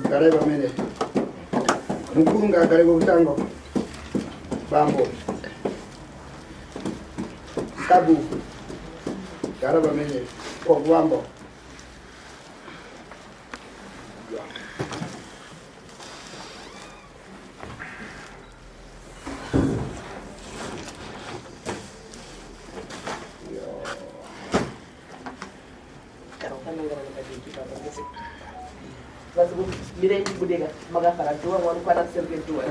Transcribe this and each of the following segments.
Gare bamene mukunga gare kutango bambo sabu gare bamene kwa bambo Mirei budega magafara tua wanu kwa serve tua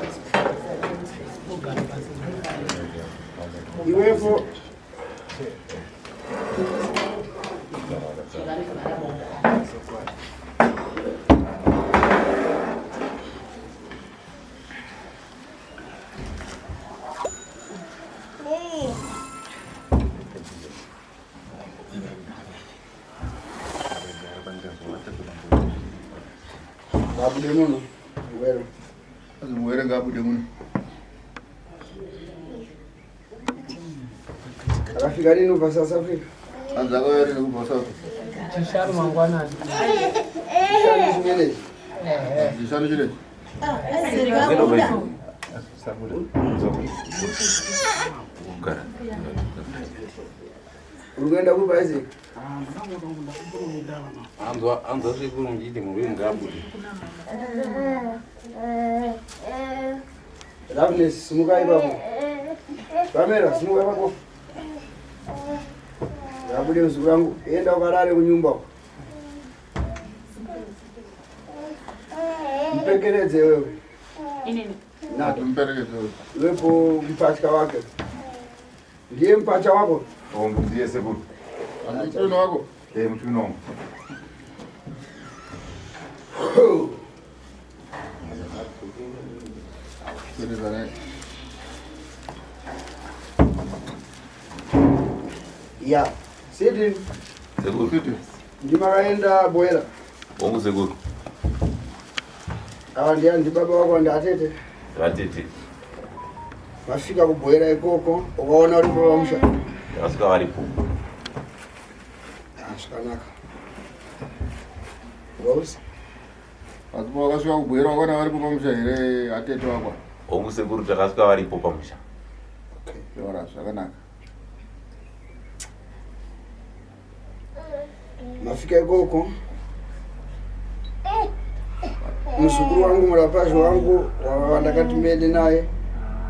iwepo Gabude muno, uwero. Uwero gabude muno. Akafika lini upa South Africa? Anza kwa lini upa South Africa? Chisharu mangwana. Chisharu chimene. Chisharu chile. Urugenda kuba izi? Anza sikuru njiti mwini gabude. Loveness, sumuka ibabu. Kamera, sumuka ibabu. Gabude msuku yangu, enda ukarare kunyumba. Mpekeleze wewe. Inini? Na tumpekeleze wewe. Wepo mpachika wake. Ndiye mpacha wako? Ndiye sekuru. Mchuno wako? Mchuno wangu. Ya, sidi. Seguru. Ndimakaenda boera. Ongu seguru. Awa ndi baba wako ndi atete. Atete. Mafika kuboera ikoko, ukaona ulipo wamsha. Wasika walipo. Ashikanaka. Wausi? Asipo wakasika kuboera wakana walipo pamusha ere atete wako. Ongu seguru takasika walipo pamusha. Okay. Yora, shakanaka. Mafika ikoko. Msukuru wangu murapashi wangu wandakati mbende naye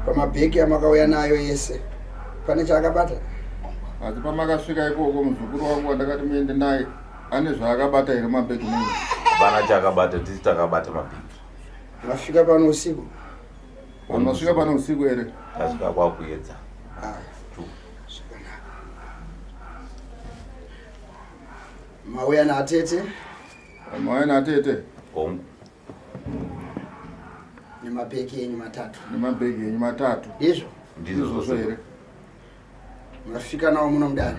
pamabheki amakauya nayo yese. Pane chaakabata? Asi pamakasvika ikoko muzukuru wangu wandakati muende naye ane zvaakabata here mabhegi menyu? Bana chakabata tisi takabata mabhegi. Mafika pano usiku? Masvika pano usiku here? Tasvika kwakuedza. Mauya na atete? Mauya na atete? Ongu. Ni mabhegi yenyu matatu? Ni mabhegi yenyu matatu. Izvo? Ndizvo here. Mafika nawo muno mudare?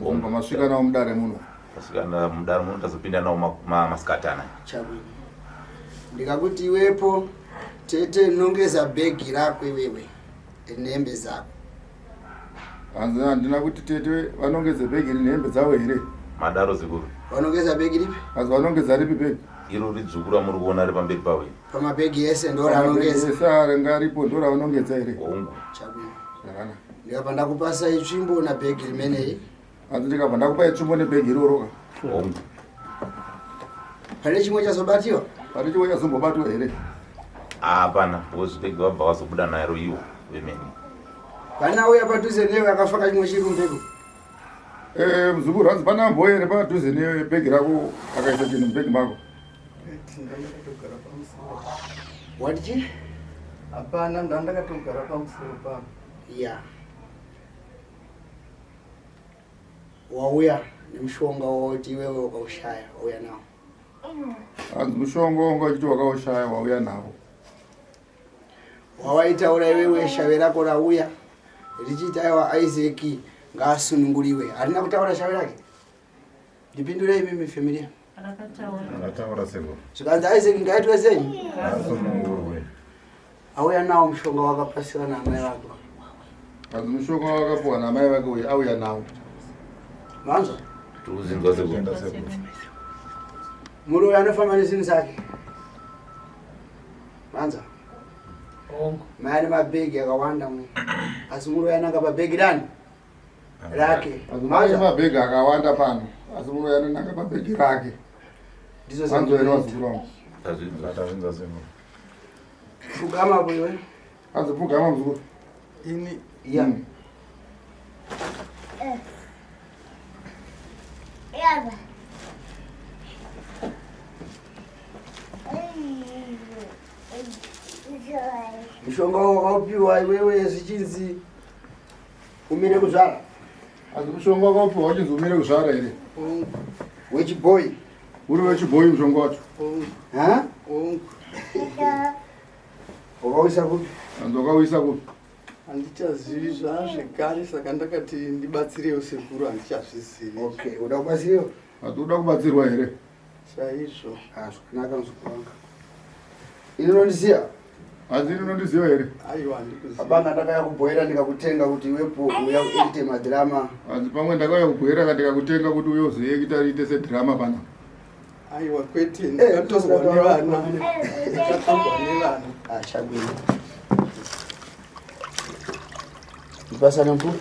Ongu masvika nawo mudare muno. Tasvika nawo mudare muno tazopinda nawo masikatana. Chabwino. Ndikakuti iwepo tete nongeza bhegi rako iwewe nembe zako. Hanzi handina kuti tete vanongeze bhegi nembe dzavo here? Madaro zikuru. Vanongeza bhegi ripi? Hanzi vanongeza ripi bhegi? Iro ridzukura muri kuona ri pamberi pawe. Pamabhegi ese ndo ranongeza. Esa ringaripo ndo ravanongeza here? Ongu. Chabwino. Zvakanaka. Ndikabva ndakupasa itsvimbo na bhegi rimenei. Hanzi ndikabva ndakupa itsvimbo nebhegi iroro. Ongu. Pane chimwe chazobatiwa? Pane chimwe chazombobatwa here? Hapana, vozvibhegi vabva vazobuda naro iwo vemene. Pana auya padhuze newe akafaka chimwe chiri kumbeko? Muzukuru hanzi pana ambo here padhuze nebhegi rako akaisa chinhu mubhegi mako? Wati chii? Hapana, ndandakatogara pamusoro pako. Ya. Wauya nemushonga wauti iwewe wakaushaya, wauya nawo. Hanzi mushonga wanga uchiti wakaushaya wauya nawo. wawaitaura iwewe shave rako rauya richiti aiwa Isaac ngaasununguliwe. Harina kutaura shave rake? Ndipindurei mimi familia. Anataura sebo. Zvikanzi Isaac ngaitwe sei? Asununguliwe. Auya nawo mushonga wakapasira na mai vako. Kazi mushonga wakapuwa na mai vake uyu auya nawo. Manzo? Tuzingoze Kuenda sebo. Muri uyu anofamba nezvinhu zvake. Manzo? Mai ane mabhegi akawanda mu. Asi muri uyu ananga pabhegi dani rake. Manzo mabhegi akawanda pano. Asi muri uyu ananga pabhegi rake. Ndizo Manzo ere wazukuru wangu. Tazinza sebo. Fugama bwewe. Kazi fugama mzukuru. Ini Ya. Mushonga wakaupiwa iwewe zvichinzi umire kuzvara. Kazi mushonga wakapuwa wachinzi umire kuzvara ere? Wechiboy. Uri wechiboyi mushonga wacho. Ha? Wakauisa kupi? Kanzi wakauisa kupi? handichazivi zvazvekare saka ndakati ndibatsirewo sekuru handichazvizivi. Okay, uda kubatsiriwa? Uda kubatsirwa ere? Chaizvo. Zvakanaka muzukuru wanga. Ini unondiziva? Hanzi ini unondiziva ere? Aiwa handikuziva. Abanga ndakaya kubhoira ndikakutenga kuti iwepo uya uite madhirama. Hanzi pamwe ndakauya kubhoira ndikakutenga kuti uyozoyekita riite sedhirama pana. Aiwa kwete ndakatorwa nevana. Ndakatorwa nevana. Chagwini. Ndipasane mpu.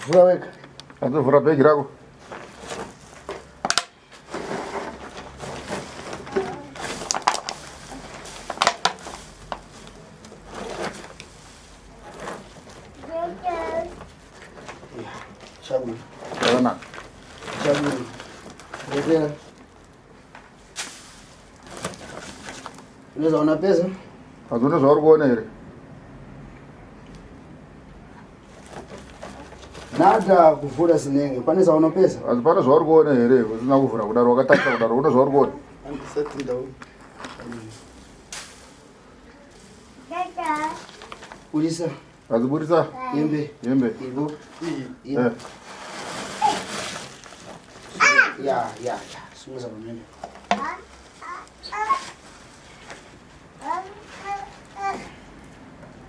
Vura weka. Hanzi vura bhegi rako. Chagwini. Zvakanaka. Chagwini. Ndekera. Unozaona pesa? Hanzi une zvauri kuona ere? Nada kuvhura sinenge. Pane zvaona pesa? Hanzi pane zvauri kuona ere? Usina kuvhura kudaro wakatarisa kudaro une zvauri kuona? Handisati ndaona. Burisa. Hanzi burisa. Yembe. Yembe. Ivo. Iyi. Ya. Sumuza pamene.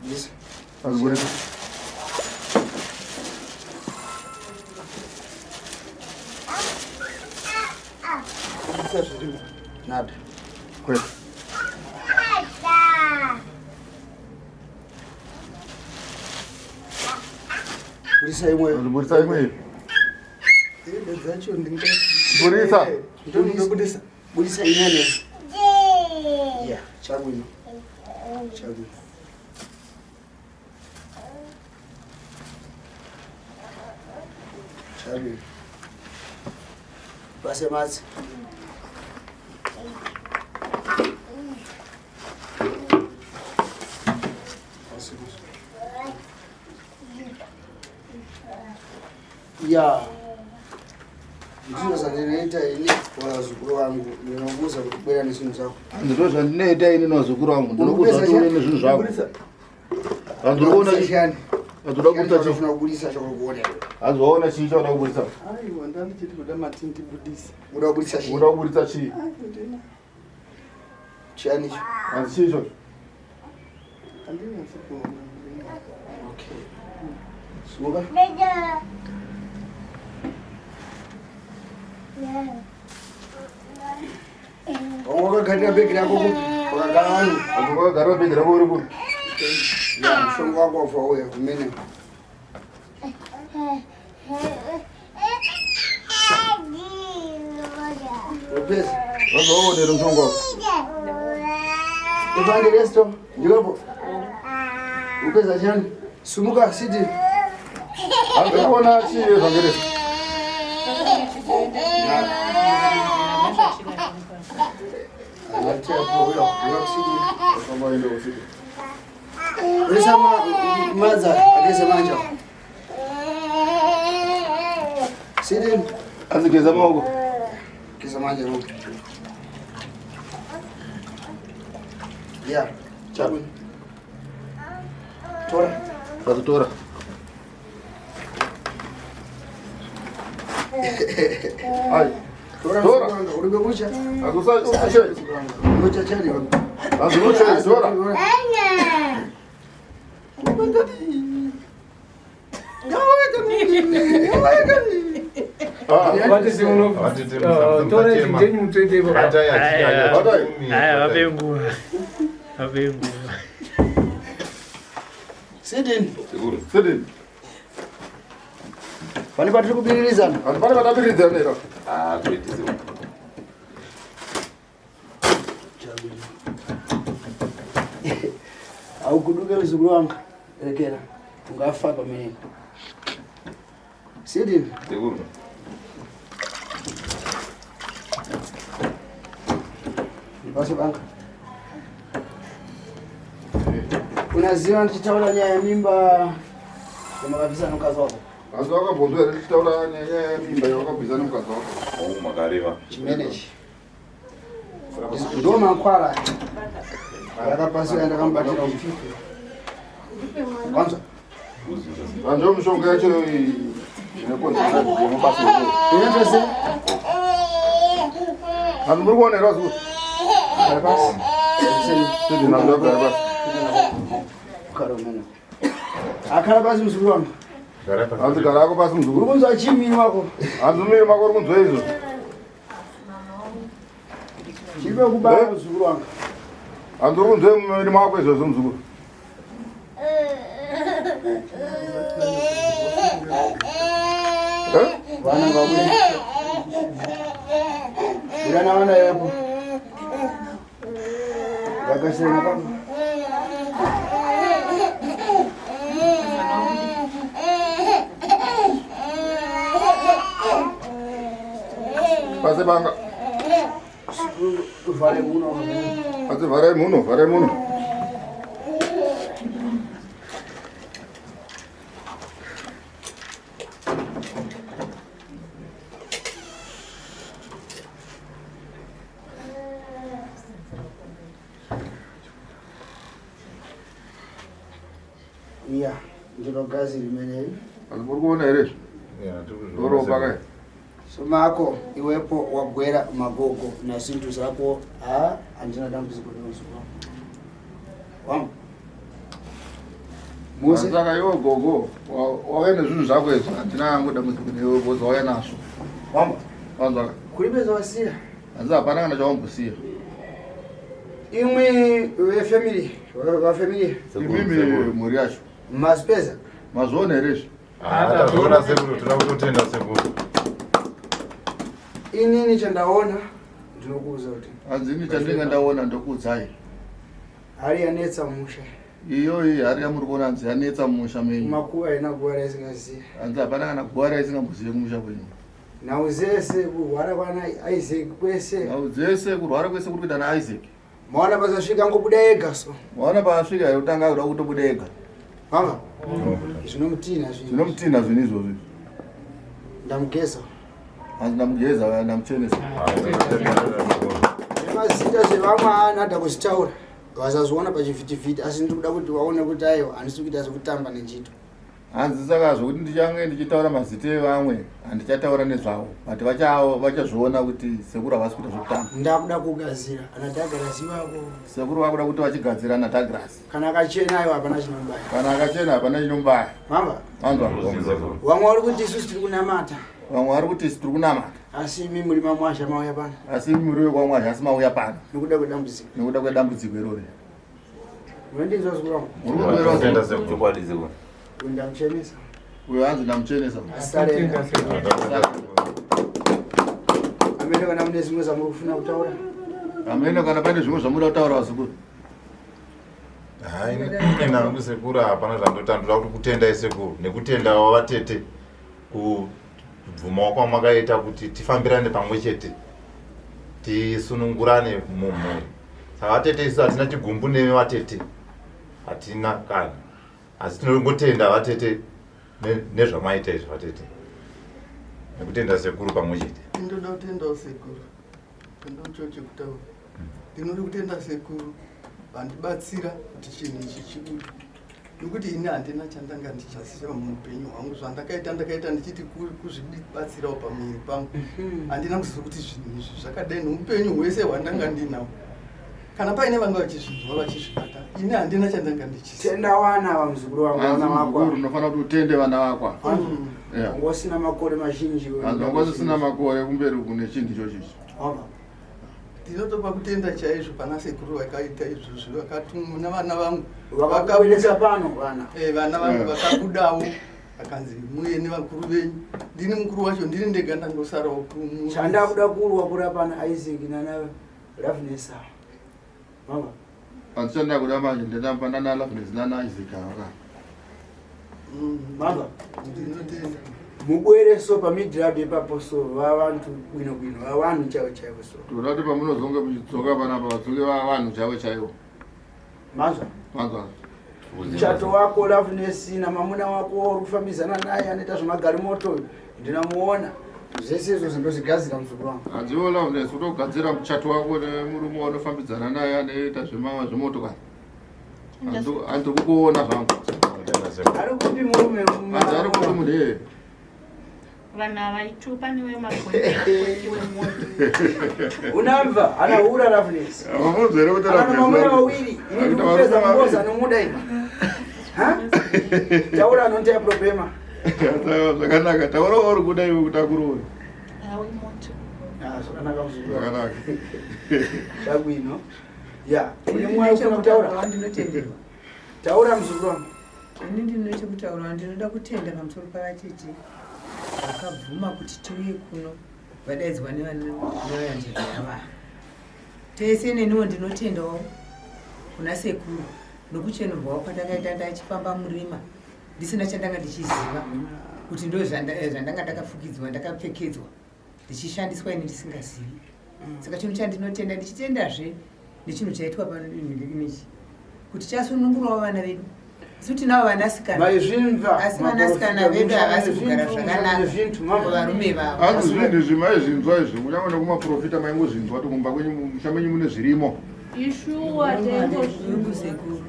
Yes. Hanzi burisa. Handisa zvirimo. Nada. Kwete. Burisa imwe. Hanzi burisa imwe. Hembe dzacho ndinga. Burisa. Ndoda kudisa. Burisa inene. Ya, chagwino. Chagwino. Chagwino. Base matsi. Ya. Ndizvo zvandinoita ini wazukuru wangu. Ndinokuuza kuti bwera nezvinhu zvako. Hanzi ndo zvandinoita ini nawazukuru wangu. Ndinokuuza kuti uine nezvinhu zvako. Hanzi unoona shani. hanzi uda kuburisa chii? Ndinofuna kuburisa chakukuona. Hanzi waona chii chauda kuburisa? Aiwa ndandichiti kuda matindi budisa. Uda kuburisa chii? Uda kuburisa chii? Ndina. Chani icho? Hanzi chii ichocho? Handinasi kuona. Okay. Sumuka? Wakagara bhegi rako kupi? Wakagara vanhu? Hanzi wakagara bhegi rako uri kupi? Ya, mushonga wako wabva uya kumene. Wapesa? Hanzi waonera mushonga wako? Ipande resto? Ndiwepo? Upesa chani? Sumuka, siti. Hanzi waona chii zvangeresa? Resa madza ageze manja. Siti. Hanzi geza maoko. Geza manja mo. Yeah, chabu. Tora. Tora. Ai. Tora. Uribe kucha. Agusa uche. Kucha chani. Agusa Tora. What is your Sit in. Sit in. Pani patri kubiririzana. Pani patapiridzana ero. Kuitizi. Au kuduka mzukuru wangu. Elekera. Ungafa pamene. Sit in. Seguro. Basi banka. Unaziona ndichitaura nyaya ya mimba kama kabisa nukazi wako. Kazi wako bonzo ndichitaura nyaya ya mimba yakabisa nukazi wako. Makareva. Chimenechi. Ndo mankwala. Yakapasi aenda kambatira ufifi. Kwanza. Anjo mshonga yacho inekonza mabasa. Inatose. Muri kuona ero azu. Karabasi. Sidi namdo karabasi. Karomena. Akarabasi mzukuru wangu. Anzi karako basi mzukuru. Ukunza chimini wako. Azumire makoro kunzwa izo. Chibe kubaya mzukuru wangu. Anduru kunzwa mumiri mako izo mzukuru. Wana ngabule. Wana wana yapo. Yakasema kama Pase banga. vale muno. Pase vare muno. Iya, ndilo gazi limene. Aliburu kuona ere. Doro bagai. Somako iwepo wagwera magogo na sintu zako andina dambudziko linosuka. Wam. Mose Saka yo gogo. Wawene zvinhu zvako izvo andina yangu dambudziko newe boza waya naso. wam. Wanzaka. Kulibeza wasiya. Anzi hapana kana chawambusiya. Imwe wa family. Mimi muri yacho. Maspeza. Mazone ere. Tuna sekuru, tunakutenda sekuru. Inini chandaona ndinokuuza kuti Anzini chandinga ndaona ndokudzai. hari yanetsa musha. Iyo iyi hari yamuri kuona anzi yanetsa musha menyu. Makuwa ina gwara isingaziya. Anzi hapana kana gwara isingambuziye kumusha kwenyu. Nauzese kurwara kwana Isaac kwese. Nauzese kurwara kwese kuri kuita na Isaac. Mwana pasasvika ngobuda ega so. Mwana pasvika yotanga kuda kutobuda ega. Mama. Zvinomutina zvinhu. Zvinomutina zvinhu izvozvi. Ndamugeza. Anzi ndamugeza ndamuchenesa. Mazita zvevamwe anada kuzitaura. Vasazoona pachivhitivhiti asi ndikuda kuti waone kuti aiwa handisi kuita sekutamba nenjito. Hanzi saka zvokuti ndichange ndichitaura mazita evamwe handichataura nezvavo. Vati vachazviona kuti sekuru havasi kuita zvekutamba. Ndakuda kugadzira ana Douglas vako. Sekuru vakuda kuti vachigadzira ana Douglas. Kana akachena aiwa hapana chinombaya. Kana akachena hapana chinombaya. Mama. Anzwa. Vamwe vari kuti isusu tiri kunamata. Vamwe vari kuti isi tiri kunamata. Asi imi muri mamwazha mauya pano. Asi muri WekwaMwazha asi mauya pano. Nekuda kwedambudziko. Nekuda kwedambudziko irori. Mwendinzwa zvikuru wangu. Muri kutoera Tenda sekuchokwadi sekuru. Ndamuchenesa. Uyo hanzi ndamuchenesa. Asareka. Amene kana mune zvimwe zvamuri kufuna kutaura. Amene kana pane zvimwe zvamuda kutaura wazukuru. Ina kusekuru hapana zvandotandura kuti kutenda isekuru nekutenda wavatete kubvuma kwamakaita kuti tifambirane pamwe chete tisunungurane mumhuri. Saka vatete isu hatina chigumbu neve vatete, hatina kana, asi tinongotenda vatete nezvamaita izvo vatete nekutenda sekuru pamwe chete. Ndoda kutendawo sekuru. Ndocho chekutaura. Ndinode kutenda sekuru. vandibatsira kuti chinhu ichi chibude. Nokuti ini handina chandanga ndichasiya muupenyu hwangu zvandakaita ndakaita ndichiti kuzvibatsirawo pamiri pangu. Handina kuziva kuti zvinhu izvi zvakadai noupenyu hwese hwandanga ndinawo. Kana paine vanga vachizvinzwa vachizvibata, ini handina chandanga ndichisiya. Tenda wana vamuzukuru wangu vana vako. Unofanira kuti utende vana vako. Ngosina makore mazhinji. Ngosina makore kumberi kune chinhu ichocho. Ndinotopa kutenda chaizvo pana sekuru vakaita izvozvo vakatumwa navana vangu vakawirisa pano vana. Vana vangu vakabudawo vakanzi muye nevakuru venyu. Ndini mukuru wacho ndini ndega ndangosarawo kumu. Chandakuda kurwa kuri pana Isaac nana Loveness. Mama. Panchanda kuda manje ndetamba nana Loveness nana Isaac aka. Mama. Ndinotenda. Mubwereso pamidhirabe paposo vavantu bwino vavanhu chaivo chaivo so. Turati pamunozonge muchidzoka panapa vadzoke vavanhu chaivo chaivo. Mazva. Mchato wako Loveness na mamuna wako uri kufambizana naye anoita zvemagarimoto ndinamuona. Zvese izvo ndozvigadzira muzukuru wangu. Hanziwo Loveness utogadzira muchato wako nemurume wanofambidzana naye anoita zvemotokari. Handikukuona zvangu. Ari kupi murume ari kupi munhu vana vaitupa niwe magondewe moto unamva ana hura Loveness amuzere kuti ana mamuna wawiri ini ndikupedza kuboza nomuda ino taura anontea problema zvakanaka taura uri kuda iwe kuti akurori awe moto zvakanaka muzukuru zvakanaka zvabwino ya une mwayi ufuna kutaura wandinotenderwa taura muzukuru wangu ini ndine chekutaura ndinoda kutenda pamusoro pavachiti vakabvuma kuti tiuye kuno vadaidzwa nevanjevava tese neniwo ndinotendawo kuna sekuru nokuchenerwawo kwandakaita ndachifamba murima ndisina chandanga ndichiziva kuti ndo zvandanga ndakafukidzwa ndakapfekedzwa ndichishandiswa ini ndisingazivi saka chinhu chandinotenda ndichitendazve nechinhu chaitwa panoichi kuti chasunungurawo vana vedu suti navo vanasikana asi vanasikana vedu havasi kugara zvakanaka varume vavo hanzi zvinhu izvi maizvinzwa izvi kunyange nekumaprofita maingozvinzwa kuti mumba kwenyu musha menyu mune zvirimo ishuwa tengosekuru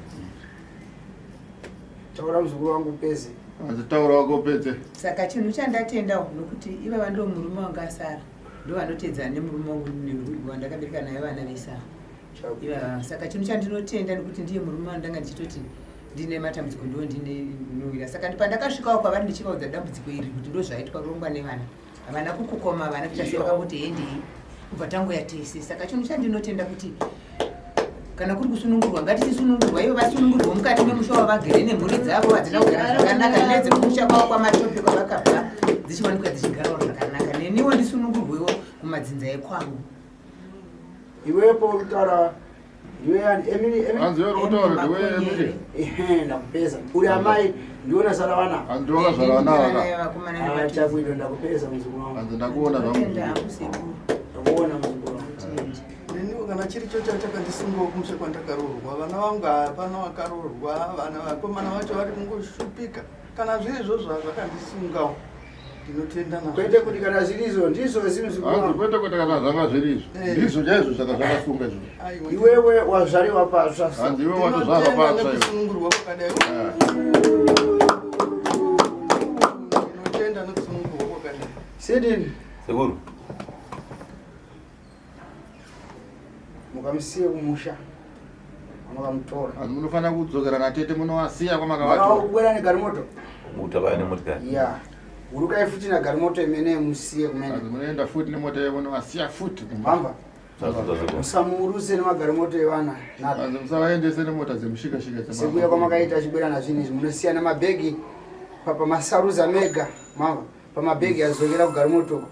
taura muzukuru wangu peze hanzi taura wako pedze saka chinhu chandatendawo nokuti ivava ndo murume wanga asara ndo vanotedzana nemurume wangu wandakabereka naye vana vesara ivava saka chinhu chandinotenda nokuti ndiye murume wandanga ndichitoti ndine matambudziko ndo ndine nuwira saka pandakasvikawo kwavari ndichivaudza dambudziko iri kuti ndo zvaitwa kurongwa nevana havana kukukoma havana kuita sevakangoti hendei kubva tangu yatese saka chinhu chandinotenda kuti kana kuri kusunungurwa ngatichisunungurwa ivo vasunungurwa mukati memusha wavagere nemhuri dzavo hadzina kugara zvakanaka nedzekumusha kwavo kwamatope kwavakabva dzichiwanikwa dzichigarawo zvakanaka neniwo ndisunungurwewo mumadzinza ekwangu iwepo utaura ndiwe hanzi uri kutaura ndiwe Emily ndakupeza uri amai ndiona zara vana handiona zara vana chabwino ndakupeza muzukuru wangu hanzi ndakuona ndakuona muzukuru wangu neniwo kana chiri cho chachakandisungawo kumusha kwandakarorwa vana vangu hapana vakarorwa vana vakomana vacho vari kungoshupika kana zviri izvozvo zvakandisungawo ndinotenda nazvo kwete kuti kana zvirizo ndizvo zimuzukuru kwete kuti kana zvanga zvirizvo ndizvo chaizvo zvaka zvakasunga izvo iwewe wazvariwa patsva hanzi iwe watozvarwa patsva kusunungurwa kwakadai ndinotenda nekusunungurwa kwakadai sidini sekuru mukamusiye kumusha mukamutora hanzi munofanira kudzokera natete munovasiya kwamakavatora kubwera negarimoto mutakaya nemotikari ya urukai futi nagarimoto imene musiye kumene hanzi munoenda futi nemota yevo munovasiya futi mamba musamuruse nemagarimoto evana hanzi musavaendese nemota dzemushikashika sekuya kwamakaita chibwera nazvinhu izvi munosiya nemabhegi pamasaruza mega mamba pamabhegi azokera kugarimoto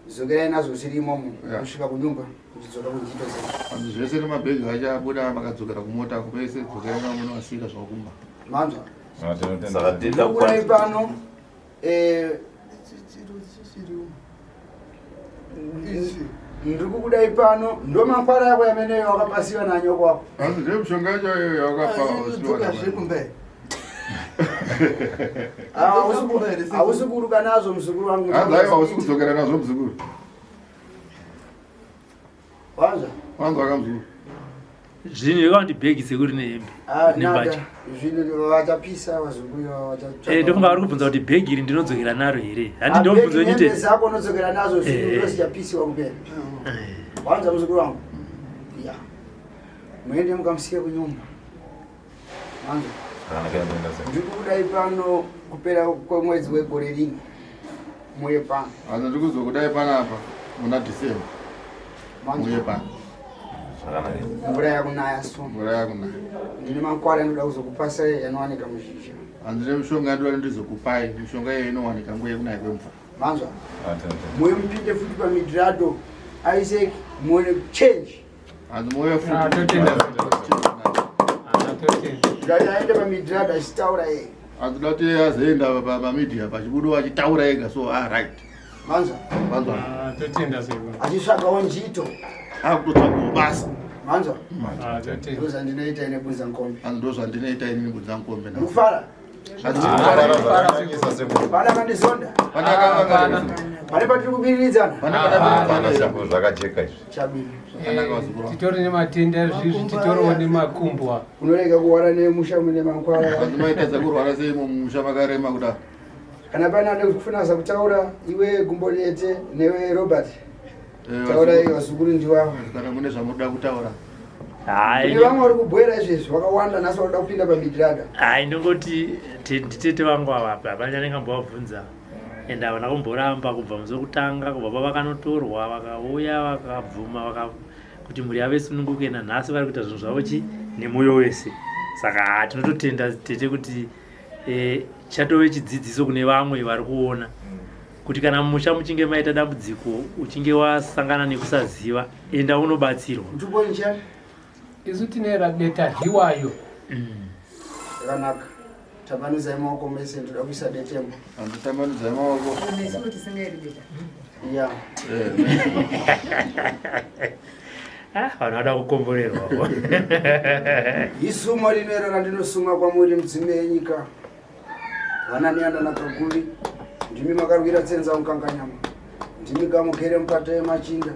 zokerai nazvo zviri imomo kusvika kunyumba kuchidzoka kunjito dzedu hanzi zvese nemabhegi achabuda makadzokera kumota kupese dzokerai navo munovasika zvakumba manzwa saka ndida kurai pano ndiri kukudai pano ndo makwara yako yameneyo wakapasiwa nanyoko wako hanzi ndiye mishonga yacho yakapazve kumbai hausi kuruka nazvo muzukuru wangu hanzi aiwa hausi kudzokera nazvo muzukuru wanzwa wanzwa akamuzukuru Zvino yakandi bag sekuri nehembe. Nembacha. Zvino vachapisa vazunguya vachatsvaka. Ndofunga vari kubvunza kuti bag iri ndinodzokera naro here. Handi ndomubvunza kuti hembe zako unodzokera nazo zvino zvichapisiwa kupera. Wanza muzukuru wangu. Ya. Muende mukamsiya kunyumba. Wanza. Ndikudai pano kupera kwemwedzi wegore rimwe. Muye pano. Hanzi ndikuzokudai panapa muna December. Muye pano. Mvura yakunaya so. Mvura yakunaya. Ndine mankwara ndoda kuzokupasa yanowanika muzhizha. Handine mishonga ndoda ndizokupai. Mishonga iyo inowanika nguye kunaya kwemvura. Manzwa. Muye mpinde futi pamidrado. Isaac muone change. Handzi muye futi. Ndati aende pamidrado achitaura yeye. Handzi dati azoenda pamedia pachibudo achitaura ega so right. Manzwa. Manzwa. Totenda seko. Achisvagawo njito. Akutotsvagawo basa. Manzwa. Totenda. Ndoza ndinoita ine budza nkombe. Handzi ndozvandinoita ini budza nkombe. Mufara. Pana kandizonda. Pane patiri kubiriridzana. Zvakajeka izvi. Chabiri. Titori nematenda zvizvi titoriwo nemakumbwa. Unorega kuwara nemusha mune mankwara. Handzi maitadza kurwara sei mumusha makarema kudaro. Kana pane ade kufunasa kutaura iwe gumbo lete newe Robert. Taura iwe vazukuru ndiwavo. Kana mune zvamunoda kutaura. Hai. Kune vamwe vari kubhuira izvezvi vakawanda nhasi vakuda kupinda pamidrada. Hai ndongoti nditete vangu ava hapana ndingambovabvunza. Ende havana kumboramba kubva musi wekutanga kubva pavakanotorwa vakauya vakabvuma kuti mhuri yavo isununguke nanhasi vari kuita zvinhu zvavo nemwoyo wese. Saka tinototenda tete kuti chatove chidzidziso kune vamwe vari kuona kuti kana mumusha muchinge maita dambudziko uchinge wasangana nekusaziva enda unobatsirwa. Mutuboni chani? Isu tine deta hiwayo. Zvakanaka. Tambanudzai maoko mese ndoda kuisa detemo. Handzi tambanudzai maoko. Nesu kuti singairi beta. Ya. Vanhu vada kukomborerwa. Isuma rinero randinosuma kwamuri mudzime yenyika. Vana neandana kaguri. Ndimi makarwira tsenza unkanganyama. Ndimi gamukere mupata yemachinda.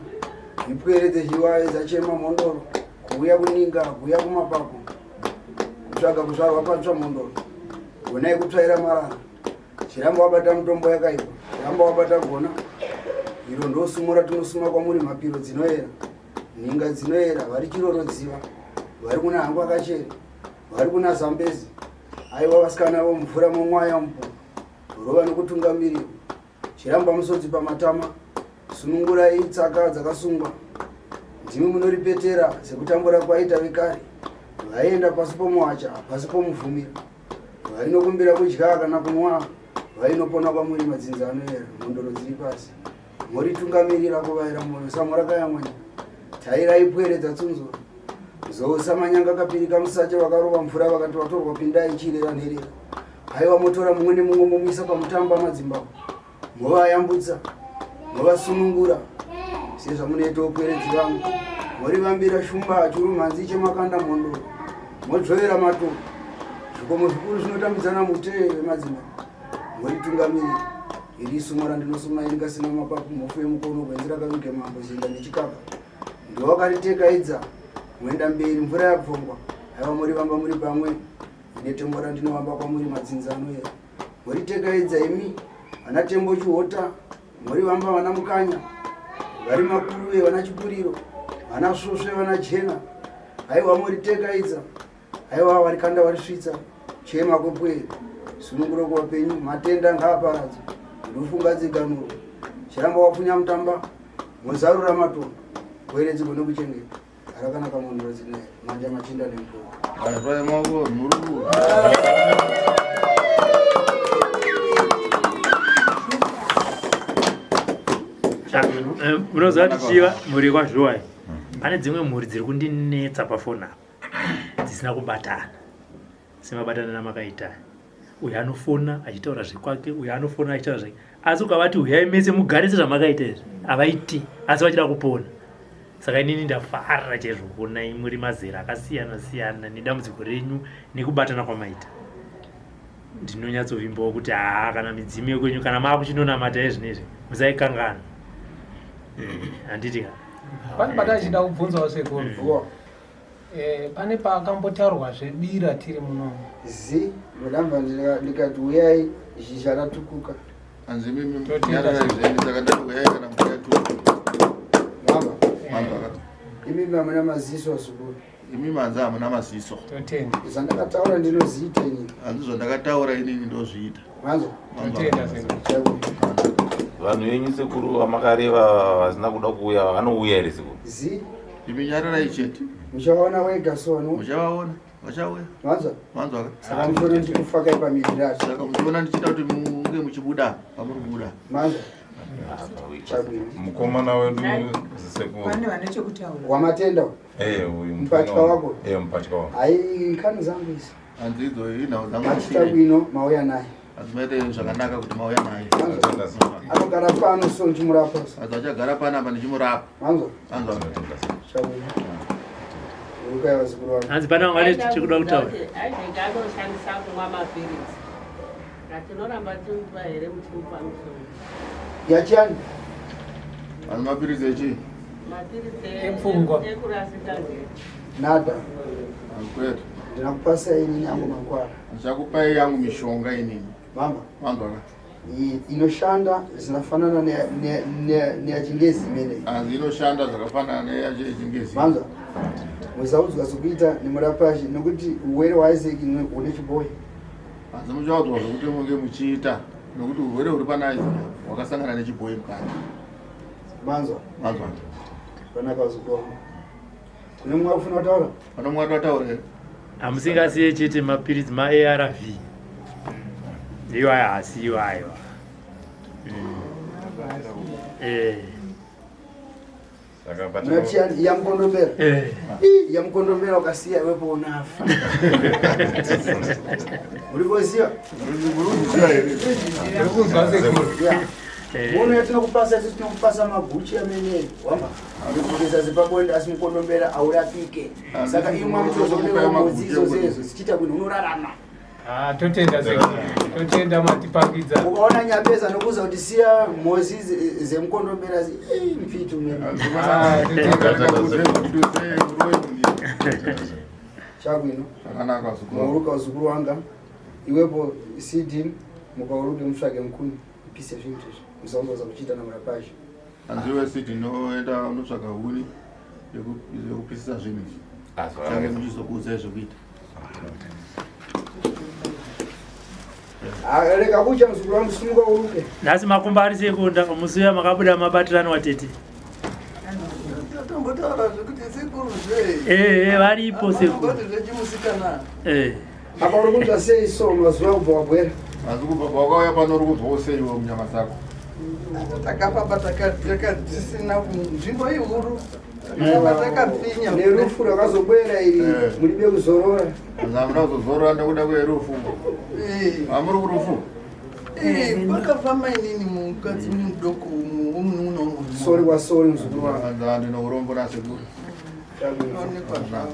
Ipweredze hiwayo dzachema mondoro. Kuuya kuninga, kuuya kumapako. Kutsvaga kuzvarwa patsva mondoro. Gonai kutsvaira marara. Chiramba wabata mutombo yakaipa. Chiramba wabata gona. Iro ndosumura tinosuma kwamuri mapiro dzinoera. Ninga dzinoera, vari chirorodziva. Vari kuna hangu akachere. Vari kuna Zambezi. Aiwa vasikana vomvura momwaya mupo. Rova nokutungamirira. Chiramba musodzi pamatama. Sunungura itsaka dzakasungwa. Ndimi munoripetera sekutambura kwaita vikari. Vaenda pasi pomwacha, pasi pomuvhumira. Vainokumbira kudya kana kunwa. Vainopona kwamuri madzinza anoera. Mondoro dziri pasi. Moritungamirira kuvaira moyo samurakayamwanya. Taira ipweredza tsunzura. Zosa manyanga kapirika musache vakarova mvura vakati vatorwa pindai chirera nherera. Haiwa motora mumwe nemumwe mumisa pamutamba madzimbabwe. Movayambutsa. Movasunungura. Sezvamunoita upweredzi vangu. Morivambira shumba churumhanzi chemakanda mondoro. Modzvovera matoro. Zvikomo zvikuru zvinotambidzana mutee wemadzimbabwe. Moritungamirira. Iri sumo randinosuma ndingasina mapapu mhofu yemukono gwenzira karuge mambo zinda nechikaka. Ndowakaritekaidza. Mwenda mberi mvura yapfungwa. Haiwa morivamba muri pamwe. Netembo randinovamba kwamuri madzinza anoera. Moritekaidza imi. Vana tembo chihota. Morivamba vana mukanya. Vari makuruve vana chipuriro. Vana svosve vana chena. Haiwa moritekaidza. Haiwa varikanda varisvitsa. Chema kwepwere. Sununguro kuvapenyu. Matenda ngaaparadza. Ndofunga dziganuro. Chiramba wapunya mutamba. Mozarura matoro. Kweredzi gone kuchengeta. Harakanaka mondoro dzine manja machinda nemukuru. Hai maoko mhuru. Munoziva tichiva mhuri kwazviwai. Pane dzimwe mhuri dziri kundinetsa pafoni apa dzisina kubatana semabatana namakaita. Uyu anofona achitaura zvekwake, uyu anofona achitaura zvake. Asi ukavati uyai mese mugare sezvamakaita izvi havaiti, asi vachida kupona. Saka inini ndafara chaizvo kuona muri mazera akasiyana siyana nedambudziko renyu nekubatana kwamaita. Ndinonyatsovimbawo kuti kana midzimu yekwenyu kana maakuchinonamata izvinezvi musaikangana. Handiti ka. Pane bata achida kubvunzawo sekuru. pane pakambotaurwa zvebira tiri muno zi mudamba ndikati uyai zhizha ratukuka hanzi mimi nyarara zveni saka ndati uyai kana mukayatuka mama imimi hamuna maziso zukuru imimi hanzi hamuna maziso totenda zvandakataura ndinoziita inini hanzi zvandakataura inini ndozviita mwanzo totenda sekuru vanhu venyu sekuru vamakareva vasina kuda kuuya vanouya here sekuru zi imi nyarara ichete muchavaona wega sono muchavaona vachauya mwanzo saka muchona ndikufakai pamiriracho saka muchiona ndichida kuti munge muchibuda pamuri kubuda mwanzo mukomana wedu sekuru pane vane chekutaura wamatenda mupatya wako mupatya wako hai nkhani zangu izi hanzi idzo inhau machita bwino mauya naye hadzimaite zvakanaka kuti mauya naye anogara pano so ndichimurapa hadzi achagara pana apa ndichimurapa mwanzo chabwino ukai vazukuru vangu hanzi pane vangane chekuda kutaura anoshandisa kumwa mapirizi ngatinoramba timupa here muchimupa mushonga yachani hanzi mapirizi echii mapirizi epfungwa ekurasika nada hakwetu ndinakupasai inini yangu makwara ndichakupai yangu mishonga inini mama mwanzwaka inoshanda zinafanana neyachingezi imene hanzi inoshanda zvakafanana neyachingezi mwanzo muzaudzwa zokuita nemurapashi nekuti urwere waisaac une chiboyi hanzi muchaudzwa zvokuti munge muchiita nokuti urwere huri pana hwakasangana nechiboyi mukati mwanzo mwanzwa panaka vazukuru vangu kune mumwe akufuna kutaura pane mumwe atoataura here hamusingasiye chete mapirizi maarv iwayo hasi iwayo munachiyani yamukondombera yamukondombera ukasiya iwepo unafa uripoziva muno yatinokupasa isi tinokupasa maguchi amene wamba uripokeza zipabonde asi mukondombera aurapike saka imwe mutozokunemozi izozezo zichiita kuti unorarama totenda sekuru totenda matipangidza ukaona nyapeza nokuza kuti siya mozi zemukondombera mfitu chabwino mauruka uzukuru wanga iwepo cd mukauruke mutsvage mukuni pise zvinhu izvi musauzoza kuchiita namurapashi hanziwe cd noenda unotsvaga huni yekupisisa zvinhu izvi change muchizokuudzai zvekuita rega kucha muzukuru wangu simuka uruke nhasi makumbo ari sekunda musuya makabuda mabatirano watete tambotaura zvekuti sekuru zvee varipo sekuru zvechimusikana apa uri kunzwa sei so mazuva kubva wabwera hanzi kubva kwakauya pano uri kunzwawo seiwo munyama dzako takapapa tisina nzvimbo ihuru takapfinya nerufu rakazobwera iri mulibe kuzorora hanzi hamuna kuzozorora nekuda kwerufu hamuri kurufu pakafamba inini mukadzi mune mudoko womunun'una sori kwasori muzukuru wangu hanzi handino urombo nasekuru onekwa zvavo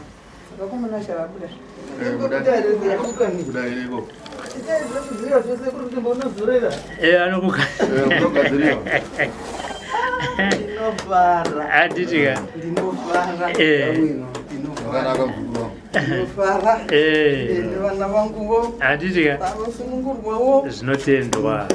vakomana chavabuda kudai neko tichaizvozviziva zvose kuri kuti mbonozorera anokugadziriwa ndinofara hatitika ndinofara zvakanaka muzukuru wangu ndinofara nevana vanguvo hatitika vanosunungurwawo zvinotendwa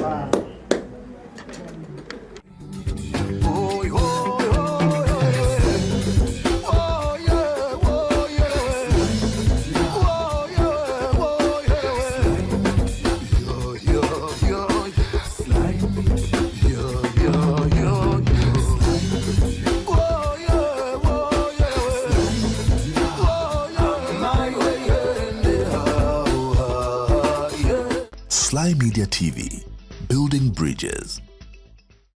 Sly Media TV, building bridges.